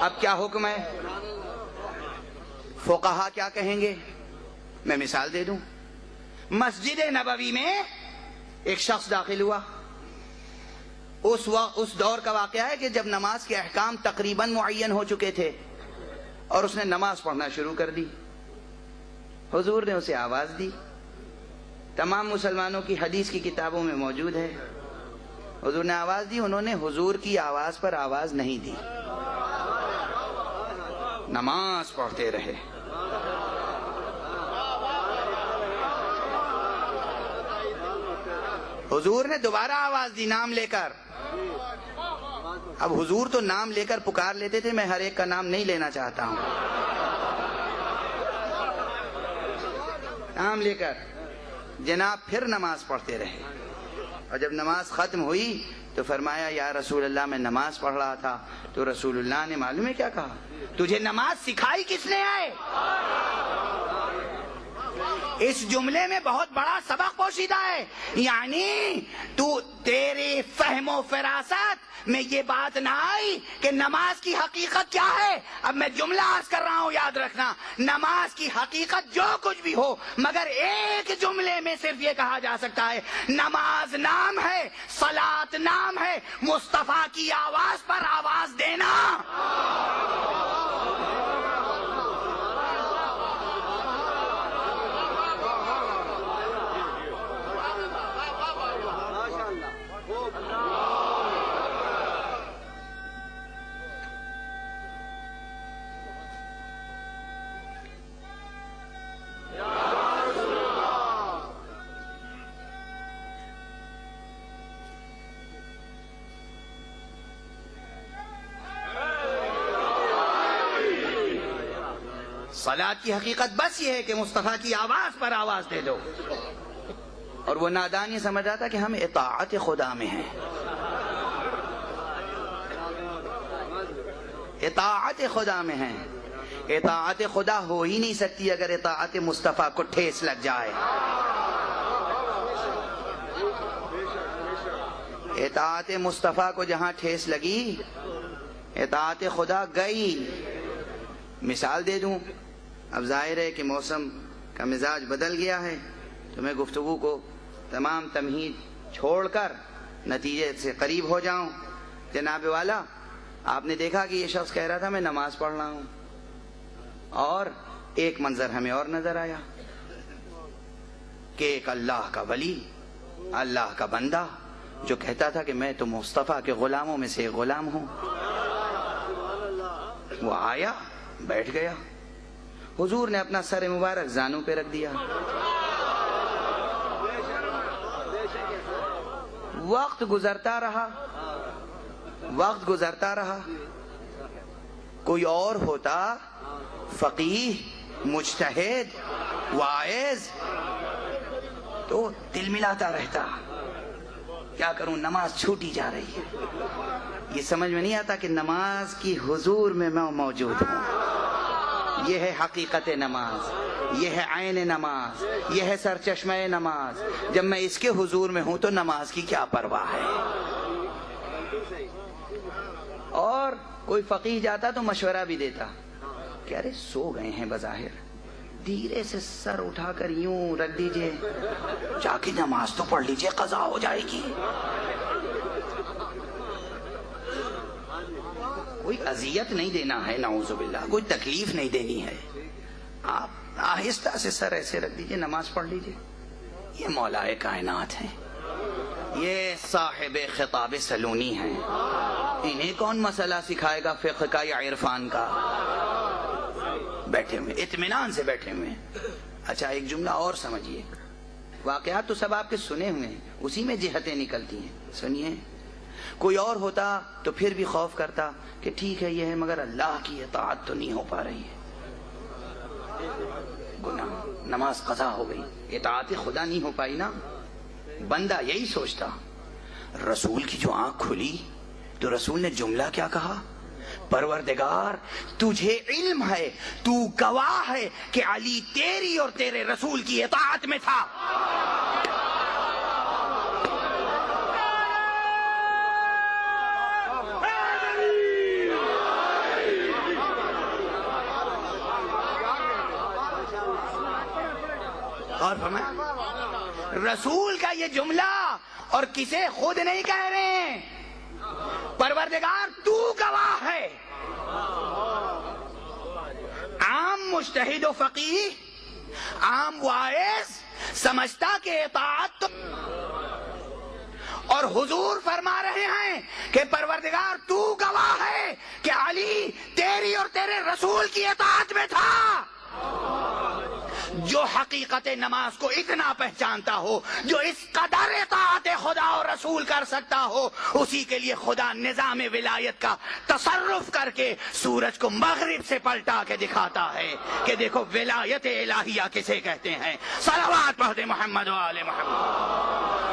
اب کیا حکم ہے؟ فقہا کیا کہیں گے؟ میں مثال دے دوں. مسجد نبوی میں ایک شخص داخل ہوا. اس دور کا واقعہ ہے کہ جب نماز کے احکام تقریباً معین ہو چکے تھے اور اس نے نماز پڑھنا شروع کر دی. حضور نے اسے آواز دی. تمام مسلمانوں کی حدیث کی کتابوں میں موجود ہے. حضور نے آواز دی، انہوں نے حضور کی آواز پر آواز نہیں دی، نماز پڑھتے رہے. حضور نے دوبارہ آواز دی نام لے کر. اب حضور تو نام لے کر پکار لیتے تھے، میں ہر ایک کا نام نہیں لینا چاہتا ہوں. نام لے کر جناب پھر نماز پڑھتے رہے. اور جب نماز ختم ہوئی تو فرمایا یا رسول اللہ میں نماز پڑھ رہا تھا. تو رسول اللہ نے معلوم ہے کیا کہا؟ تجھے نماز سکھائی کس نے ہے؟ اس جملے میں بہت بڑا سبق پوشیدہ ہے. یعنی تیرے فہم و فراست میں یہ بات نہ آئی کہ نماز کی حقیقت کیا ہے. اب میں جملہ عرض کر رہا ہوں، یاد رکھنا. نماز کی حقیقت جو کچھ بھی ہو، مگر ایک جملے میں صرف یہ کہا جا سکتا ہے نماز نام ہے، صلاۃ نام ہے، مصطفیٰ کی آواز پر آواز دینا. صلاۃ کی حقیقت بس یہ ہے کہ مصطفیٰ کی آواز پر آواز دے دو. اور وہ نادان یہ سمجھ رہا تھا کہ ہم اطاعت خدا میں ہیں. اطاعت خدا میں ہیں. اطاعت خدا ہو ہی نہیں سکتی اگر اطاعت مصطفیٰ کو ٹھیس لگ جائے. اطاعت مصطفیٰ کو جہاں ٹھیس لگی اطاعت خدا گئی. مثال دے دوں. اب ظاہر ہے کہ موسم کا مزاج بدل گیا ہے تو میں گفتگو کو تمام تمہید چھوڑ کر نتیجے سے قریب ہو جاؤں. جناب والا، آپ نے دیکھا کہ یہ شخص کہہ رہا تھا میں نماز پڑھ رہا ہوں، اور ایک منظر ہمیں اور نظر آیا کہ ایک اللہ کا ولی، اللہ کا بندہ جو کہتا تھا کہ میں تو مصطفیٰ کے غلاموں میں سے غلام ہوں، وہ آیا بیٹھ گیا. حضور نے اپنا سر مبارک زانوں پہ رکھ دیا. وقت گزرتا رہا، وقت گزرتا رہا. کوئی اور ہوتا فقیہ، مجتہد، واعظ، تو دل ملاتا رہتا کیا کروں نماز چھوٹی جا رہی ہے. یہ سمجھ میں نہیں آتا کہ نماز کی حضور میں میں موجود ہوں. یہ ہے حقیقت نماز، یہ ہے عین نماز، یہ ہے سرچشمہ نماز. جب میں اس کے حضور میں ہوں تو نماز کی کیا پرواہ ہے. اور کوئی فقیہ جاتا تو مشورہ بھی دیتا کہ ارے سو گئے ہیں بظاہر، دھیرے سے سر اٹھا کر یوں رکھ دیجئے، جا کے نماز تو پڑھ لیجئے، قضا ہو جائے گی. کوئی اذیت نہیں دینا ہے، نعوذ باللہ، کوئی تکلیف نہیں دینی ہے. آپ آہستہ سے سر ایسے رکھ دیجئے، نماز پڑھ لیجئے. یہ مولا کائنات ہیں، یہ صاحب خطاب سلونی ہیں. انہیں کون مسئلہ سکھائے گا فقہ کا یا عرفان کا؟ بیٹھے ہوئے اطمینان سے بیٹھے ہوئے. اچھا ایک جملہ اور سمجھیے. واقعات تو سب آپ کے سنے ہوئے ہیں، اسی میں جہتیں نکلتی ہیں. سنیے، کوئی اور ہوتا تو پھر بھی خوف کرتا کہ ٹھیک ہے یہ ہے مگر اللہ کی اطاعت تو نہیں ہو پا رہی ہے، گناہ، نماز قضا ہو گئی، اطاعت خدا نہیں ہو پائی نا. بندہ یہی سوچتا. رسول کی جو آنکھ کھلی تو رسول نے جملہ کیا کہا؟ پروردگار تجھے علم ہے، تو گواہ ہے کہ علی تیری اور تیرے رسول کی اطاعت میں تھا. غور فرمائیں، رسول کا یہ جملہ، اور کسے خود نہیں کہہ رہے ہیں، پروردگار تو گواہ ہے۔ عام مجتہد و فقیہ، عام واعظ سمجھتا کہ اطاعت تو، اور حضور فرما رہے ہیں کہ پروردگار تو گواہ ہے کہ علی تیری اور تیرے رسول کی اطاعت میں تھا۔ جو حقیقت نماز کو اتنا پہچانتا ہو، جو اس قدر اطاعت خدا اور رسول کر سکتا ہو، اسی کے لیے خدا نظام ولایت کا تصرف کر کے سورج کو مغرب سے پلٹا کے دکھاتا ہے کہ دیکھو ولایت الہیہ کسے کہتے ہیں۔ صلوات پڑھتے محمد و آل محمد۔